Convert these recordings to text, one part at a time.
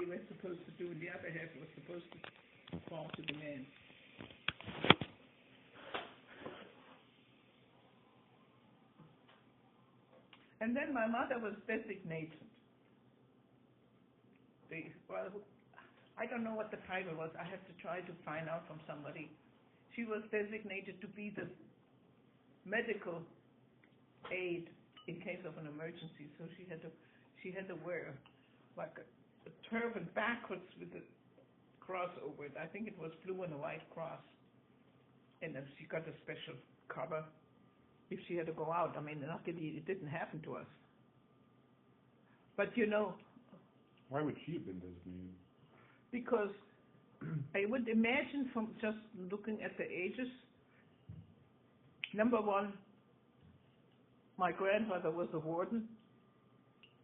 they were supposed to do, and the other half was supposed to fall to the man. And then my mother was designated. I don't know what the title was. I have to try to find out from somebody. She was designated to be the medical aide in case of an emergency. So she had to wear like a turban backwards with a cross over it. I think it was blue and a white cross. And then she got a special cover if she had to go out. I mean, luckily it didn't happen to us. But you know. Why would she have been designated? Because I would imagine from just looking at the ages, number one, my grandfather was a warden,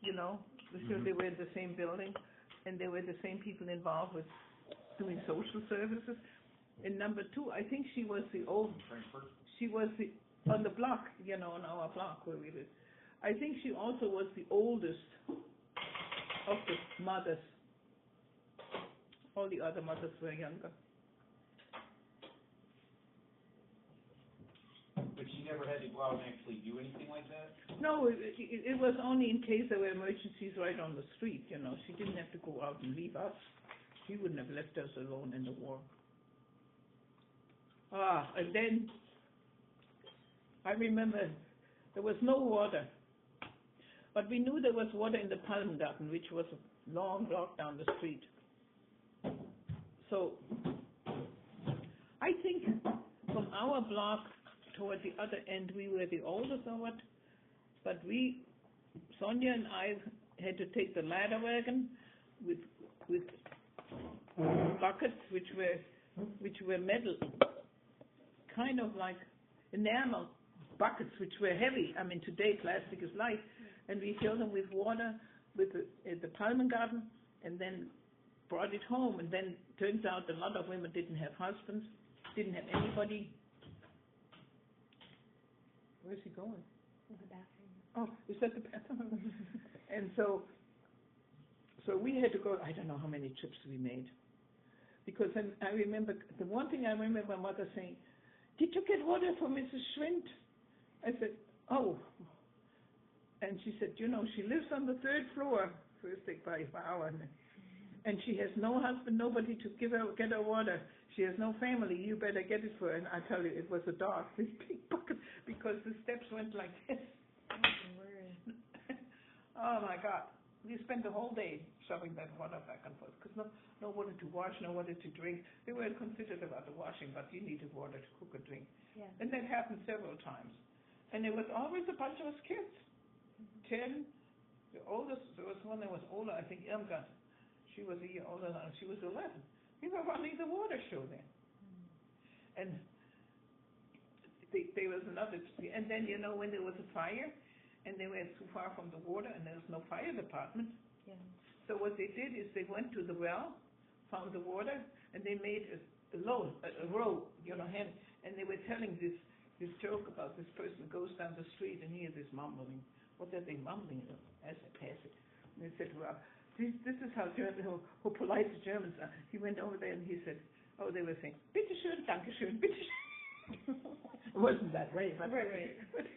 you know, because they were in the same building and they were the same people involved with doing social services. And number two, I think she was the old, she was on the block, you know, on our block where we lived. I think she also was the oldest of the mothers. All the other mothers were younger. But she never had to go out and actually do anything like that? No, it was only in case there were emergencies right on the street, you know. She didn't have to go out and leave us. She wouldn't have left us alone in the war. And then I remember there was no water. But we knew there was water in the Palm Garden, which was a long walk down the street. So I think from our block toward the other end, we were the oldest of it. But Sonia and I had to take the ladder wagon with buckets, which were metal, kind of like enamel buckets, which were heavy. I mean, today plastic is light. And we filled them with water at the Palm Garden, and then brought it home. And then turns out a lot of women didn't have husbands, didn't have anybody. Where's he going? To the bathroom. Oh, is that the bathroom? And so we had to go. I don't know how many trips we made, because then I remember the one thing I remember my mother saying, "Did you get water for Mrs. Schwind?" I said, "Oh." And she said, you know, she lives on the 3rd floor, first thing by hour, and she has no husband, nobody to get her water. She has no family. You better get it for her. And I tell you, it was a dog, this big bucket, because the steps went like this. Oh my God! We spent the whole day shoving that water back and forth because no water to wash, no water to drink. They weren't considered about the washing, but you needed water to cook or drink. Yeah. And that happened several times. And there was always a bunch of us kids. 10, the oldest, there was one that was older, I think Irmgard. She was a year older than us. She was 11. We were running the water show then. And there was another, and then, you know, when there was a fire, and they were too far from the water, and there was no fire department. Yeah. So what they did is they went to the well, found the water, and they made a row, you know, and they were telling this joke about this person goes down the street and hears this mumbling. What are they mumbling as they pass it? And they said, well, this is how polite the Germans are. He went over there and he said, oh, they were saying, bitte schön, danke schön, bitte schön. It wasn't that way, but right. But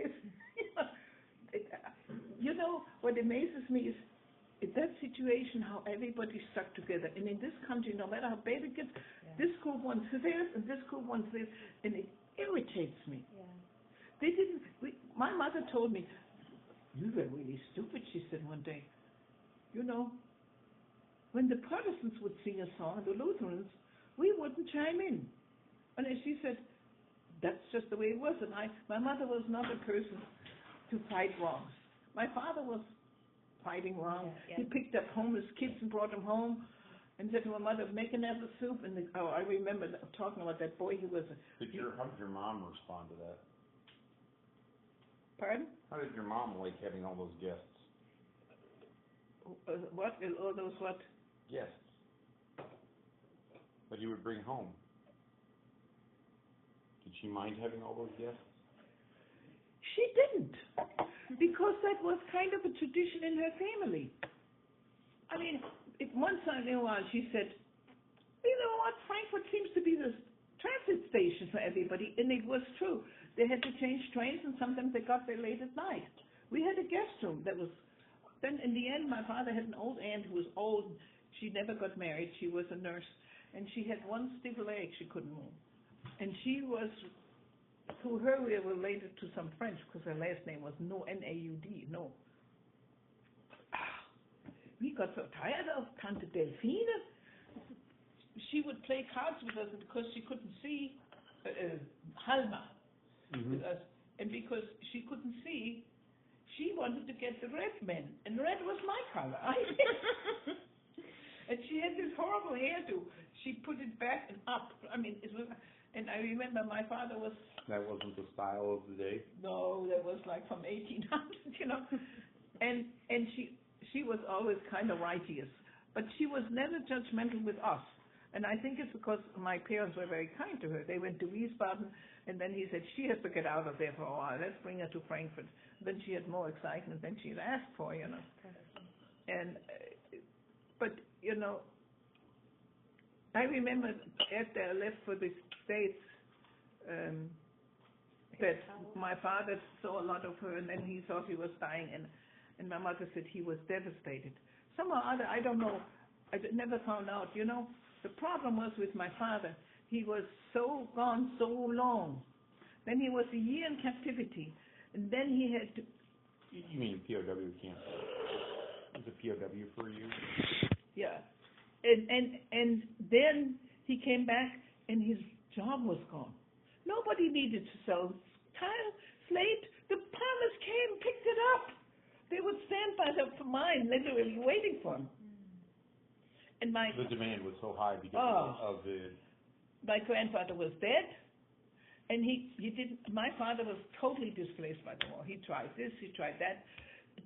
you know, what amazes me is in that situation how everybody stuck together. And in this country, no matter how bad it gets, this group wants this and this group wants this, and it irritates me. Yeah. They didn't. My mother told me, you were really stupid, she said one day. You know, when the Protestants would sing a song, the Lutherans, we wouldn't chime in. And she said, that's just the way it was. And my mother was not a person to fight wrongs. My father was fighting wrong. Yeah. He picked up homeless kids and brought them home and said to my mother, make another soup. And I remember talking about that boy. How did your mom respond to that? Pardon? How did your mom like having all those guests? What? All those what? Guests that you would bring home. Did she mind having all those guests? She didn't, because that was kind of a tradition in her family. I mean, once in a while she said, you know what, Frankfurt seems to be the transit station for everybody, and it was true. They had to change trains, and sometimes they got there late at night. We had a guest room that was. Then in the end, my father had an old aunt who was old. She never got married. She was a nurse, and she had one stiff leg. She couldn't move, and she was. To her, we were related to some French because her last name was No, N-A-U-D, No. We got so tired of Tante Delphine. She would play cards with us because she couldn't see Halma with us. And because she couldn't see, she wanted to get the red men. And red was my color. And she had this horrible hairdo. She put it back and up. I mean, it was... And I remember my father was... That wasn't the style of the day? No, that was like from 1800, you know. And she was always kind of righteous. But she was never judgmental with us. And I think it's because my parents were very kind to her. They went to Wiesbaden, and then he said, she has to get out of there for a while. Let's bring her to Frankfurt. Then she had more excitement than she'd asked for, you know. And, but, you know, I remember after I left for the States, that my father saw a lot of her, and then he thought he was dying, and my mother said he was devastated. Somehow or other, I don't know, I never found out, you know. The problem was with my father, he was so gone so long. Then he was a year in captivity, and then he had to... You mean POW camp? Was a POW for you? Yeah. And then he came back, and his job was gone. Nobody needed to sell tile, slate. The plumbers came, picked it up. They would stand by the mine, literally waiting for him. And the demand was so high because of the... My grandfather was dead, and he didn't. My father was totally displaced by the war. He tried this, he tried that.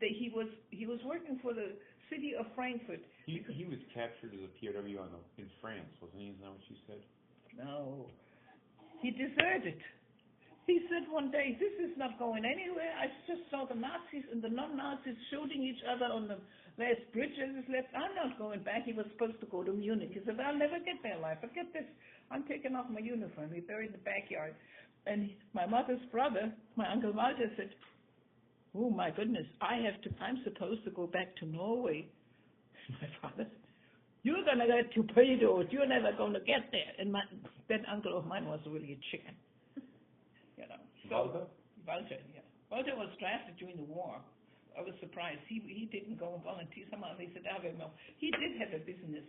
He was working for the city of Frankfurt. He was captured as a POW in France, wasn't he? Isn't that what you said? No. He deserted. He said one day, this is not going anywhere. I just saw the Nazis and the non-Nazis shooting each other on the last bridge that is left. I'm not going back. He was supposed to go to Munich. He said, I'll never get there alive. Forget this. I'm taking off my uniform. He buried in the backyard. And my mother's brother, my Uncle Walter, said, oh my goodness, I'm supposed to go back to Norway. My father said, you're going to get torpedoed. You're never going to get there. And that uncle of mine was really a chicken. You know. So, Walter, yeah. Walter was drafted during the war. I was surprised. He didn't go and volunteer. Somehow they said, I don't know. He did have a business.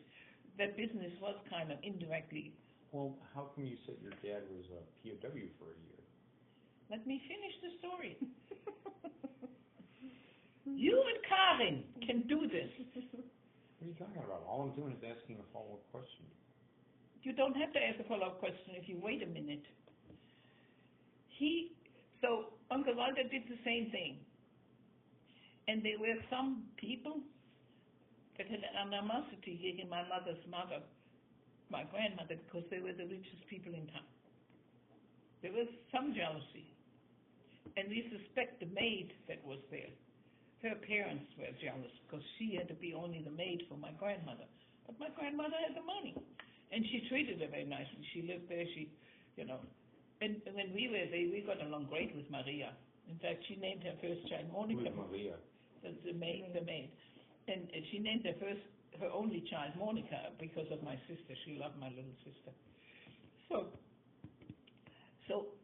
That business was kind of indirectly. Well, how come you said your dad was a POW for a year? Let me finish the story. You and Karin can do this. What are you talking about? All I'm doing is asking a follow-up question. You don't have to ask a follow-up question if you wait a minute. So Uncle Walter did the same thing. And there were some people that had an animosity against my mother's mother, my grandmother, because they were the richest people in town. There was some jealousy. And we suspect the maid that was there. Her parents were jealous because she had to be only the maid for my grandmother. But my grandmother had the money. And she treated her very nicely. She lived there, you know. And when we were there, we got along great with Maria. In fact, she named her first child Monica. Who is Maria? The maid. And she named her only child Monica because of my sister. She loved my little sister.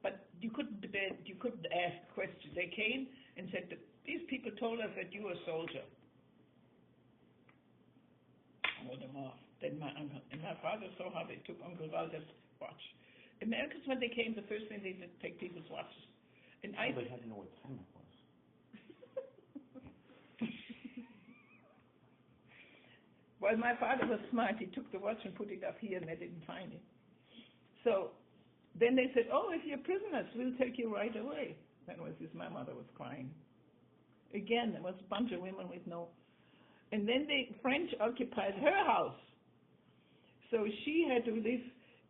But you couldn't ask questions. They came and said, these people told us that you were a soldier. I wrote them off. Then my uncle and my father saw how they took Uncle Walter's watch. Americans, when they came, the first thing they did take people's watches. And they had to know what time it was. Well, my father was smart. He took the watch and put it up here, and they didn't find it. So then they said, oh, if you're prisoners, we'll take you right away. That was my mother was crying. Again, there was a bunch of women with no... And then the French occupied her house. So she had to live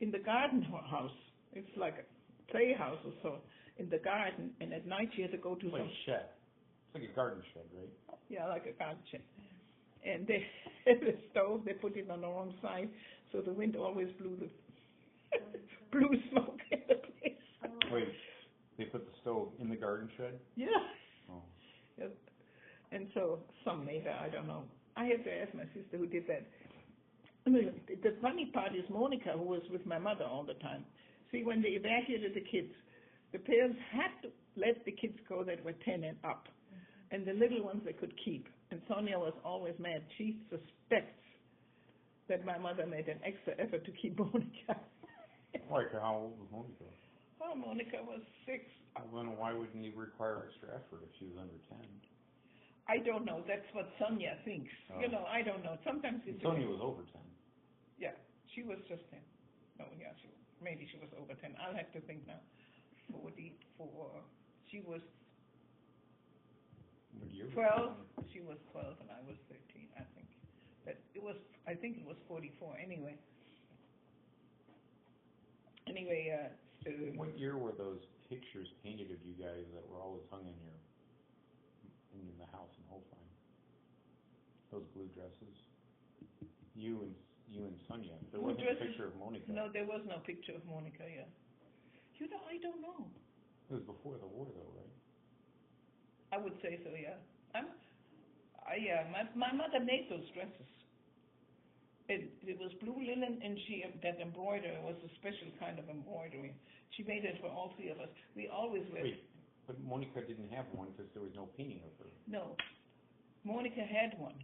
in the garden house. It's like a playhouse or so, in the garden. And at night she had to go to like a shed. It's like a garden shed, right? Yeah, like a garden shed. and they had the stove, they put it on the wrong side, so the wind always blew the blew smoke in the place. Wait, they put the stove in the garden shed? Yeah. Oh. Yes. And so some neighbor, I don't know. I have to ask my sister who did that. The funny part is Monica, who was with my mother all the time. See, when they evacuated the kids, the parents had to let the kids go that were 10 and up, and the little ones they could keep. And Sonia was always mad. She suspects that my mother made an extra effort to keep Monica. Like, how old was Monica? Oh, Monica was 6. Well, then why wouldn't he require extra effort if she was under 10? I don't know. That's what Sonia thinks. Oh. You know, I don't know. Sometimes it's... Sonia was over 10. Yeah, she was just 10. No, yeah, maybe she was over 10. I'll have to think now. She was What year? 12. She was 12 and I was 13, I think. I think it was 44 anyway. What year were those pictures painted of you guys that were always hung in the house in Holstein? Those blue dresses? You and Sonia. There wasn't a picture of Monica. No, there was no picture of Monica, yeah. You know, I don't know. It was before the war though, right? I would say so, yeah. My mother made those dresses. It was blue linen, and that embroidery was a special kind of embroidery. She made it for all three of us. We always wear. Wait, but Monica didn't have one because there was no painting of her. No, Monica had one,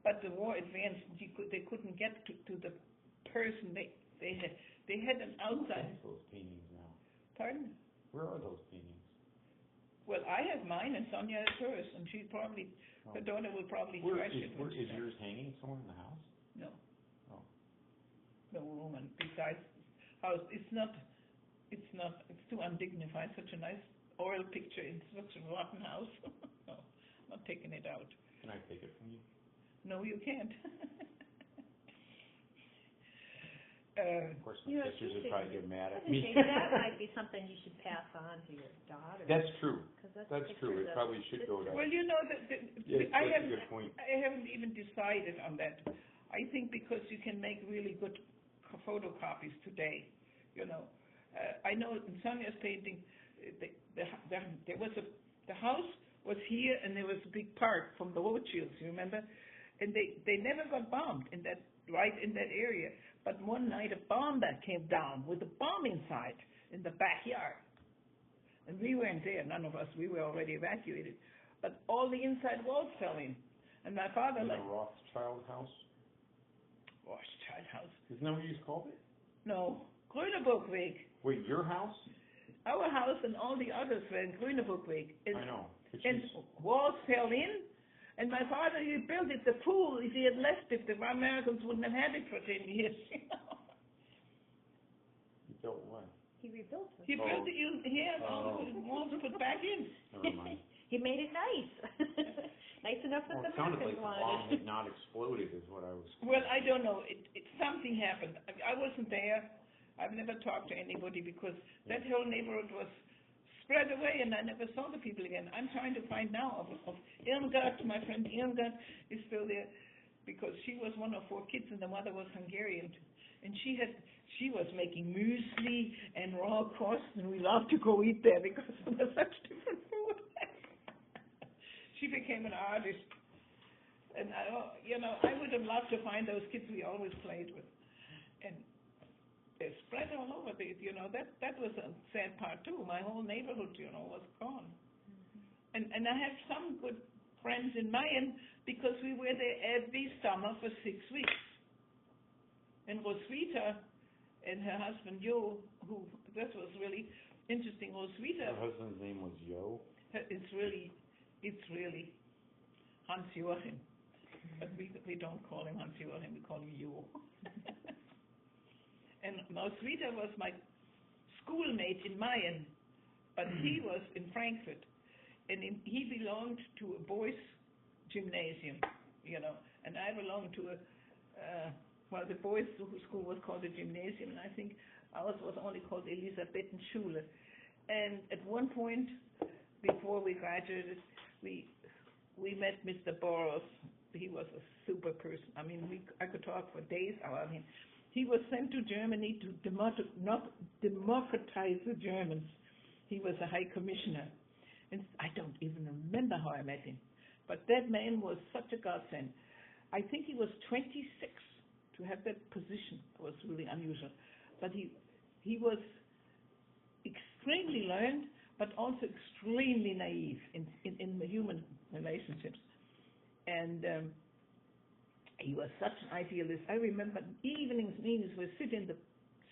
but the war advanced. They couldn't get to the person. They had an outside. Where are those paintings now? Pardon? Where are those paintings? Well, I have mine, and Sonia has hers, and her daughter will probably trash it. Is yours hanging somewhere in the house? No. Oh. No room, and besides, house, it's too undignified. Such a nice oil picture in such a rotten house. No, not taking it out. Can I take it from you? No, you can't. Of course, my sisters would probably get mad at me. That might be something you should pass on to your daughter. That's true. That's true. It probably should go to. Well, you know, Yes, I that's a good point. haven't even decided on that. I think because you can make really good photocopies today, you know. I know in Sonia's painting, there was the house was here, and there was a big park from the Rothschilds, you remember? And they never got bombed in that area. But one night a bomber came down with a bomb inside in the backyard. And we weren't there, none of us, we were already evacuated. But all the inside walls fell in. And my father In the Rothschild house? Rothschild house. Isn't that what you called it? No, Grüneburgweg. Wait, your house? Our house and all the others were in Grüneburgweg. I know. And walls fell in. And my father, he built it, the pool, if he had left it, the Americans wouldn't have had it for 10 years. You built what? He rebuilt it. He built it, he had all the walls put back in. Never mind. He made it nice. Nice enough that Well, the it sounded like Americans the wanted bomb it. had not exploded is what I was... Well, I don't know. Something happened. I wasn't there. I've never talked to anybody because that whole neighborhood was spread away, and I never saw the people again. I'm trying to find now of Irmgard. My friend Irmgard is still there because she was one of 4 kids, and the mother was Hungarian, and she was making muesli and raw crust, and we loved to go eat there because it was such different food. She became an artist, and I would have loved to find those kids we always played with, and they're spread all over. That was a sad part too. My whole neighborhood, was gone. And I have some good friends in Mayen because we were there every summer for 6 weeks. And Roswitha and her husband Jo, that was really interesting. Roswitha. Her husband's name was Jo? It's really Hans Joachim. But we don't call him Hans Joachim, we call him Jo. And Roswitha was my schoolmate in Mayen, but he was in Frankfurt. And he belonged to a boys' gymnasium, and I belonged to the boys' school was called a gymnasium, and I think ours was only called Elisabethenschule. And at one point, before we graduated, we met Mr. Boros, a super person. I mean, I could talk for days about him. He was sent to Germany to democratize the Germans. He was a high commissioner. And I don't even remember how I met him. But that man was such a godsend. I think he was 26 to have that position. It was really unusual. But he was extremely learned, but also extremely naive in the human relationships. And he was such an idealist. I remember evenings we sit in the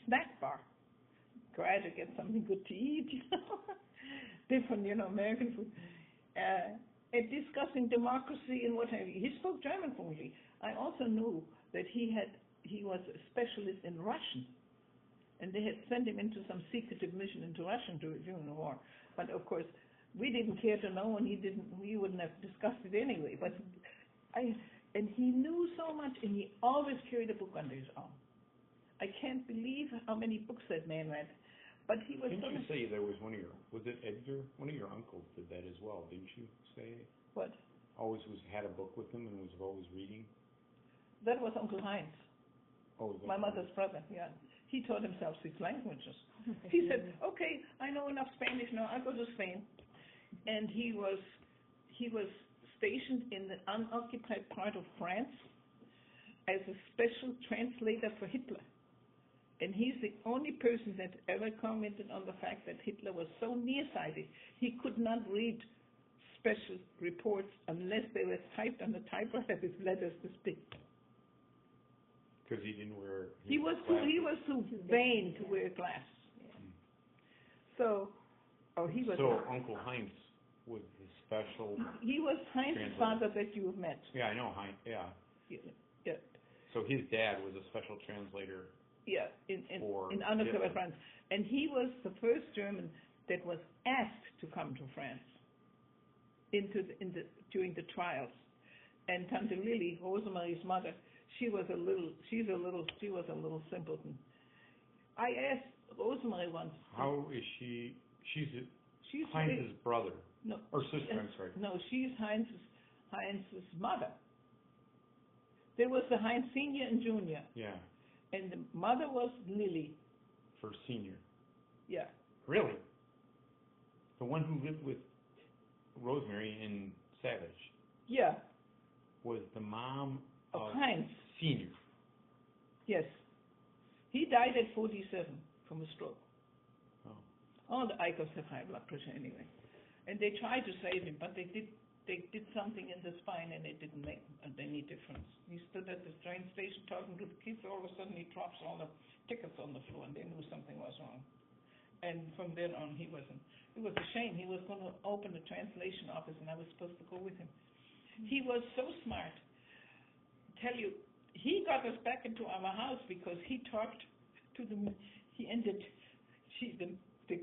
snack bar, try to get something good to eat, different, American food, and discussing democracy and what have you. He spoke German fluently. I also knew that he was a specialist in Russian, and they had sent him into some secretive mission into Russian during the war. But of course, we didn't care to know, and we wouldn't have discussed it anyway. But and he knew so much, and he always carried a book under his arm. I can't believe how many books that man read. But he was. Didn't you say there was was it Edgar? One of your uncles did that as well, didn't you say? What? Had a book with him and was always reading? That was Uncle Heinz. Oh, my mother's brother, yeah. He taught himself 6 languages. He said, okay, I know enough Spanish now, I'll go to Spain. And he was stationed in the unoccupied part of France as a special translator for Hitler. And he's the only person that ever commented on the fact that Hitler was so nearsighted, he could not read special reports unless they were typed on the typewriter with letters this big. Because he didn't wear. He was too vain to wear glasses. So Uncle Heinz was the special. He was Heinz's father that you have met. Yeah, I know Heinz. Yeah. Yeah. So his dad was a special translator. Yeah, in unoccupied France, and he was the first German that was asked to come to France during the trials. And Tante Lily, Rosemarie's mother, she was a little simpleton. I asked Rosemarie once. How is she? She's Heinz's brother. No. Or sister, I'm sorry. No, she's Heinz's mother. There was the Heinz Senior and Junior. Yeah. And the mother was Lily. For senior. Yeah. Really? The one who lived with Rosemary in Savage. Yeah. Was the mom of Heinz. Senior. Yes. He died at 47 from a stroke. Oh. All the Eichels have high blood pressure anyway. And they tried to save him, but they did something in the spine and it didn't make any difference. He stood at the train station talking to the kids, all of a sudden he drops all the tickets on the floor and they knew something was wrong. And from then on it was a shame. He was going to open a translation office and I was supposed to go with him. He was so smart. Tell you, he got us back into our house because he talked to the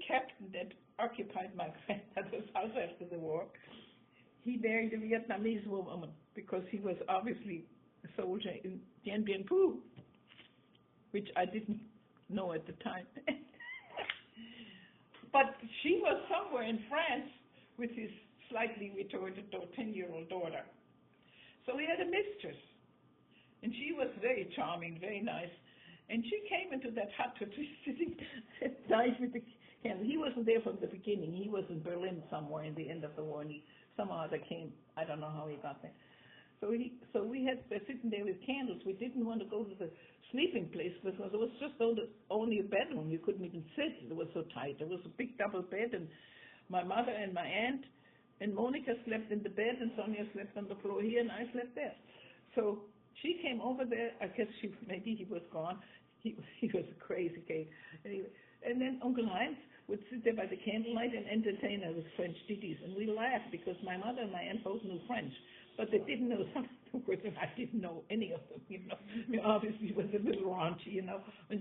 captain that occupied my grandmother's house after the war. He married a Vietnamese woman because he was obviously a soldier in Dien Bien Phu, which I didn't know at the time. But she was somewhere in France with his slightly retarded 10-year-old daughter. So he had a mistress, and she was very charming, very nice. And she came into that hut to be sitting at night with the candle. He wasn't there from the beginning. He was in Berlin somewhere in the end of the war, and he somehow they came. I don't know how he got there. So we had sitting there with candles. We didn't want to go to the sleeping place because it was just only a bedroom. You couldn't even sit. It was so tight. There was a big double bed, and my mother and my aunt and Monica slept in the bed, and Sonia slept on the floor here, and I slept there. So she came over there. I guess maybe he was gone. He was a crazy kid. Anyway, and then Uncle Heinz would sit there by the candlelight and entertain us with French ditties, and we laughed because my mother and my aunt both knew French, but they didn't know some words, and I didn't know any of them. Obviously it was a little raunchy, and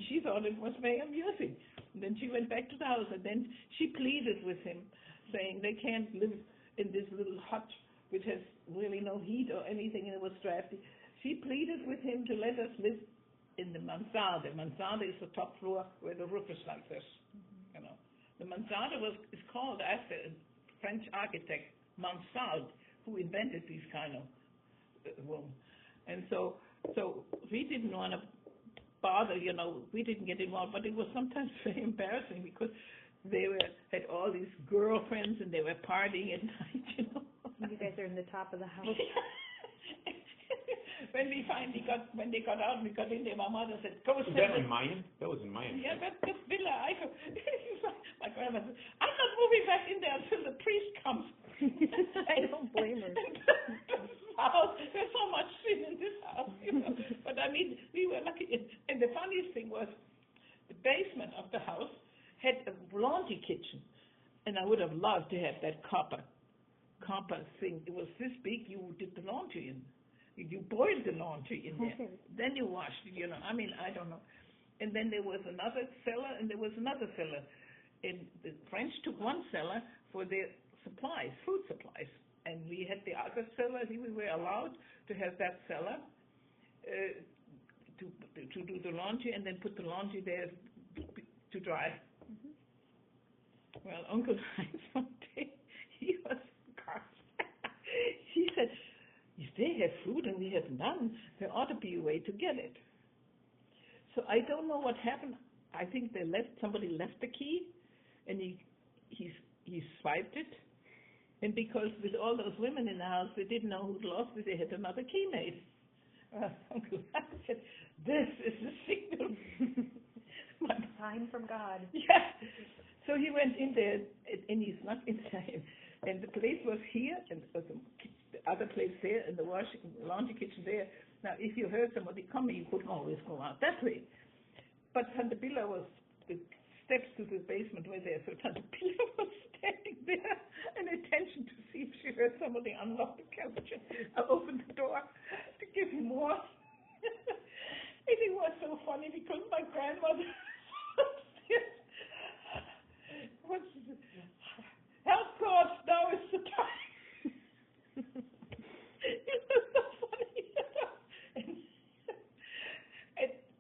she thought it was very amusing. And then she went back to the house, and then she pleaded with him, saying they can't live in this little hut which has really no heat or anything, and it was drafty. She pleaded with him to let us live in the mansarde. Mansarde is the top floor where the roof is like this. The mansarde is called after a French architect, Mansard, who invented these kind of room. And so we didn't want to bother, we didn't get involved, but it was sometimes very embarrassing because they had all these girlfriends and they were partying at night, You guys are in the top of the house. When they got out, we got in there, my mother said, go Was that in Mayan? That was in Mayan. Yeah, that's Villa. My grandma said, I'm not moving back in there until the priest comes. I don't blame her. House, there's so much sin in this house, But I mean, we were lucky. And the funniest thing was, the basement of the house had a laundry kitchen, and I would have loved to have that copper thing. It was this big. You did the laundry in. You boiled the laundry in there. Okay. Then you washed it. I mean, I don't know. And then there was another cellar, and there was another cellar. And the French took one cellar for their supplies, food supplies. And we had the other cellar. We were allowed to have that cellar to do the laundry and then put the laundry there to dry. Mm-hmm. Well, Uncle Heinz one day, he was he said, if they have food and we have none, there ought to be a way to get it. So I don't know what happened. I think somebody left the key, and he swiped it. And because with all those women in the house, they didn't know who'd lost it, they had another key made. Uncle Heinz said, this is the signal. Sign from God. Yeah. So he went in there, and he snuck inside. And the place was here, and there was the other place there, and the laundry kitchen there. Now, if you heard somebody coming, you couldn't always go out that way. But Tante Billa the steps to the basement were there, so Tante Billa was standing there in attention to see if she heard somebody unlock the couch and open the door to give him more. And it was so funny because my grandmother was help God, now is the time. It was so funny.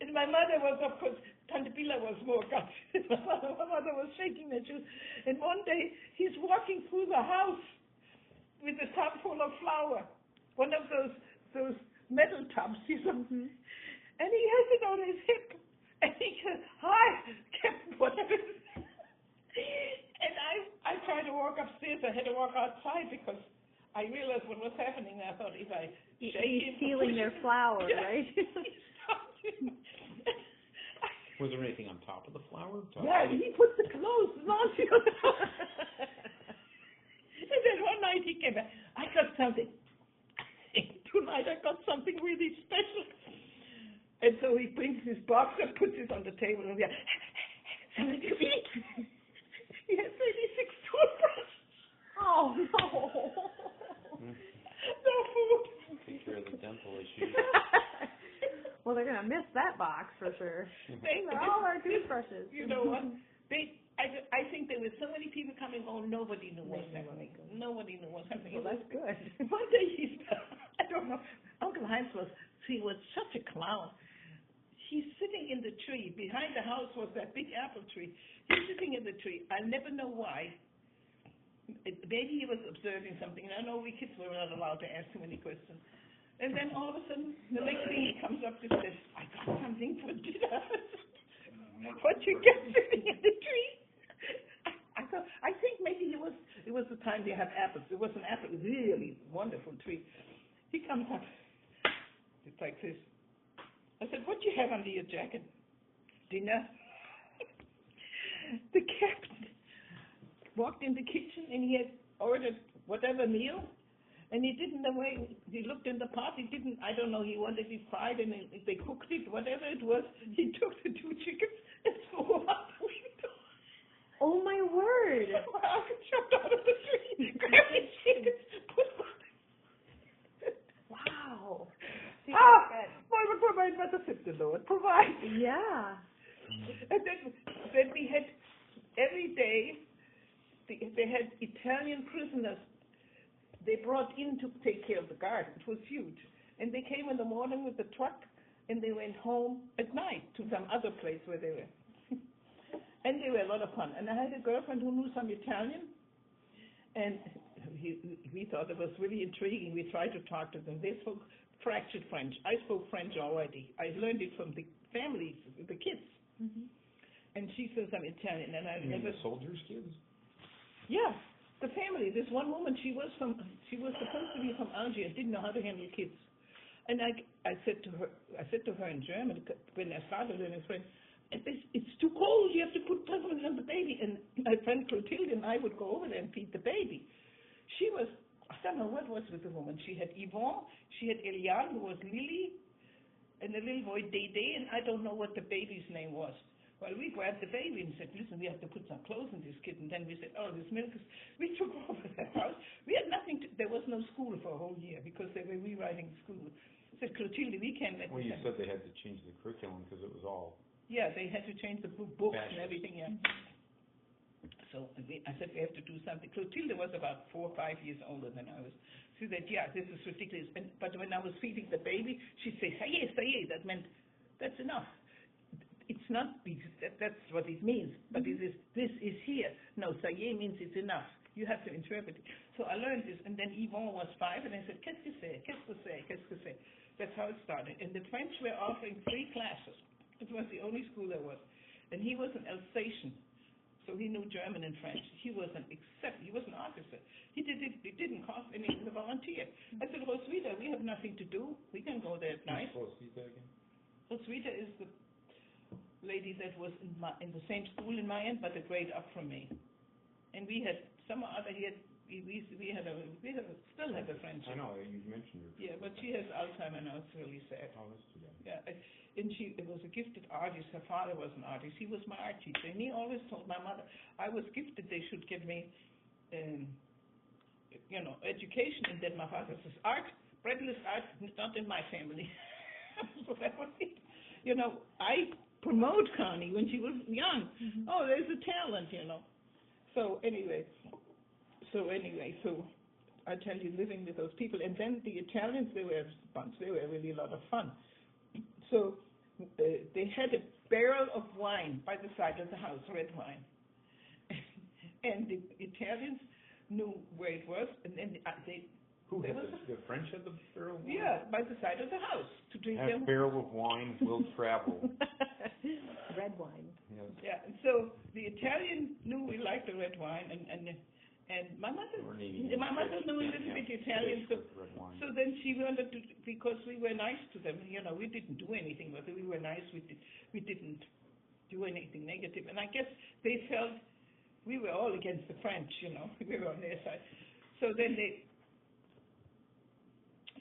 And my mother was, of course, Tante Billa was more gutted. My mother was shaking her shoes. And one day, he's walking through the house with a tub full of flour. One of those metal tubs, and he has it on his hip. And he goes, hi, Captain, whatever. And I tried to walk upstairs. I had to walk outside because I realized what was happening. I thought if I shake him, stealing their flour, right? Was there anything on top of the flour? Yeah, he put the clothes on top. And then one night he came back. I got something. Tonight I got something really special. And so he brings his box and puts it on the table and yeah, something to eat. He has 36 toothbrushes. Oh no. No food. Take care of the dental issues. Well, they're gonna miss that box for sure. All our toothbrushes. You know what? I think there were so many people coming home, nobody knew what was happening. Nobody knew what was happening. Well, that's good. One day I don't know, Uncle Heinz was such a clown. He's sitting in the tree. Behind the house was that big apple tree. He's sitting in the tree. I never know why. Maybe he was observing something. And I know we kids were not allowed to ask too many questions. And then all of a sudden, the next thing he comes up and says, I got something for dinner. What you get sitting in the tree? I think maybe it was the time they had apples. It was an apple, really wonderful tree. He comes up. It's like this. I said, what do you have under your jacket? Dinner. The captain walked in the kitchen and he had ordered whatever meal, and he didn't know where, he looked in the pot, I don't know, he wanted it fried and they cooked it, whatever it was, he took the 2 chickens and threw them out the window. Oh my word. I jumped out of the tree, grabbed the chickens, put them. Wow. Provide what the Lord provide. Yeah. And then we had, every day, they had Italian prisoners they brought in to take care of the garden. It was huge. And they came in the morning with the truck, and they went home at night to some other place where they were. And they were a lot of fun. And I had a girlfriend who knew some Italian, and we thought it was really intriguing. We tried to talk to them. They spoke fractured French. I spoke French already. I learned it from the families, the kids. Mm-hmm. And she says I'm Italian, and I You mean never. the soldiers' kids? Yeah, the family. This one woman, she was supposed to be from Algiers, didn't know how to handle kids. And I said to her in German when I started learning French, it's too cold. You have to put turbans on the baby. And my friend Clotilde and I would go over there and feed the baby. She was, I don't know what was with the woman. She had Yvonne, she had Eliane, who was Lily, and the little boy Dede, and I don't know what the baby's name was. Well, we grabbed the baby and said, listen, we have to put some clothes in this kid. And then we said, oh, this milk is... We took over the house. We had nothing to... There was no school for a whole year because they were rewriting school. I said, Clotilde, we can't let... Well, you said they had to change the curriculum because it was all... Yeah, they had to change the books Fascist. and everything, yeah. So I said, we have to do something. Clotilde was about 4 or 5 years older than I was. She said, yeah, this is ridiculous. But when I was feeding the baby, she'd say, ça y est. That meant, that's enough. It's not because that's what it means, but this is here. No, ça y est means it's enough. You have to interpret it. So I learned this, and then Yvonne was 5, and I said, qu'est-ce que c'est? Qu'est-ce que c'est? Qu'est-ce que c'est? That's how it started. And the French were offering 3 classes. It was the only school there was. And he was an Alsatian, so he knew German and French. He was an officer. It didn't cost anything to volunteer. I said, Roswitha, we have nothing to do. We can go there at night. Roswitha again? Roswitha is the lady that was in the same school in Mayan, but a grade up from me. And we had some other here. We still have a friendship. I know, you mentioned her. Yeah, but she has Alzheimer's now. It's really sad. Oh, that's too bad. Yeah, and she was a gifted artist. Her father was an artist. He was my art teacher, and he always told my mother I was gifted. They should give me, education. And then my father says, art, breadless art, not in my family. So that was it. I promote Connie when she was young. Mm-hmm. Oh, there's a talent, So anyway, I tell you, living with those people, and then the Italians, they were really a lot of fun. So they had a barrel of wine by the side of the house, red wine, and the Italians knew where it was, and then the French had the barrel of wine? Yeah, by the side of the house to drink That them. barrel of wine will travel. Red wine. Yes. Yeah, and so the Italian knew we liked the red wine, and my mother knew a little bit Italian, so then she wanted to, because we were nice to them, we didn't do anything with it, we were nice, we didn't do anything negative, and I guess they felt we were all against the French, we were on their side. So then they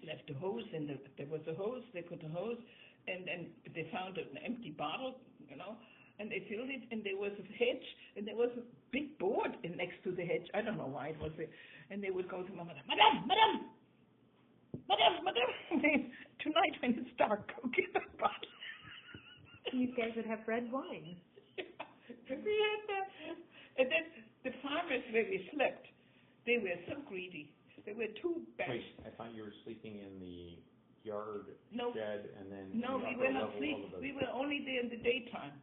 left the hose, and there was a hose, they put the hose, and they found an empty bottle, and they filled it, and there was a hedge, and there was a big board next to the hedge. I don't know why it was there. And they would go to my mother, Madame, tonight when it's dark, go get that bottle. You guys would have red wine. We had that. And then the farmers where we slept, they were so greedy. There were 2 beds. Wait, I thought you were sleeping in the yard shed, and then... No, we were not sleeping. We were only there in the daytime.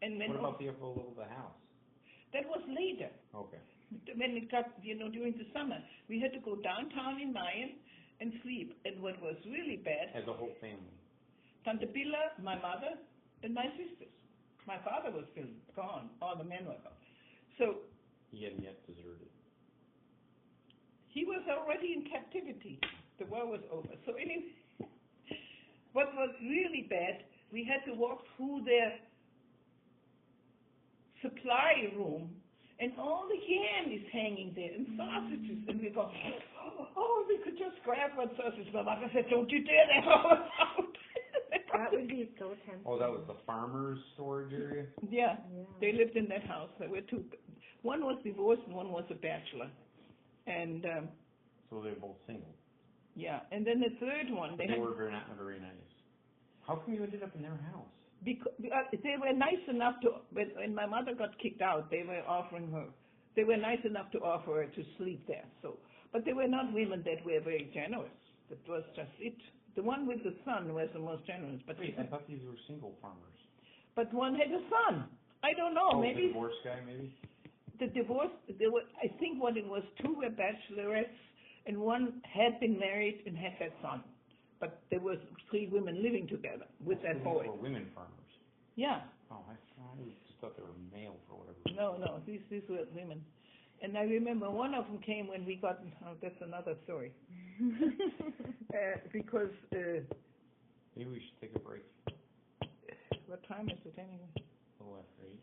And when what about the upper level of the house? That was later. Okay. When it got, during the summer, we had to go downtown in Mayan and sleep. And what was really bad... As a whole family? Tante Pilla, my mother, and my sisters. My father was still gone. All the men were gone. So... He hadn't yet deserted. He was already in captivity. The war was over. So anyway, what was really bad, we had to walk through their supply room, and all the ham is hanging there, and sausages, and we go, oh, we could just grab one sausage. My mother said, don't you dare, that all out. That would be so tempting. Oh, that was the farmer's storage area? Yeah, they lived in that house. There were 2. One was divorced and one was a bachelor. And so they're both single? Yeah, and then the third one... They were not very nice. How come you ended up in their house? Because they were nice enough to, when my mother got kicked out, they were nice enough to offer her to sleep there. So, but they were not women that were very generous. That was just it. The one with the son was the most generous. But wait, I thought these were single farmers. But one had a son. I don't know. Oh, maybe the divorce guy, maybe? the divorce, I think what it was, 2 were bachelorettes, and 1 had been married and had that son. But there was 3 women living together with that boy. They were women farmers. Yeah. Oh, I just thought they were male for whatever reason. No, these were women. And I remember one of them came when we got, that's another story. Because, maybe we should take a break. what time is it anyway? A little after 8.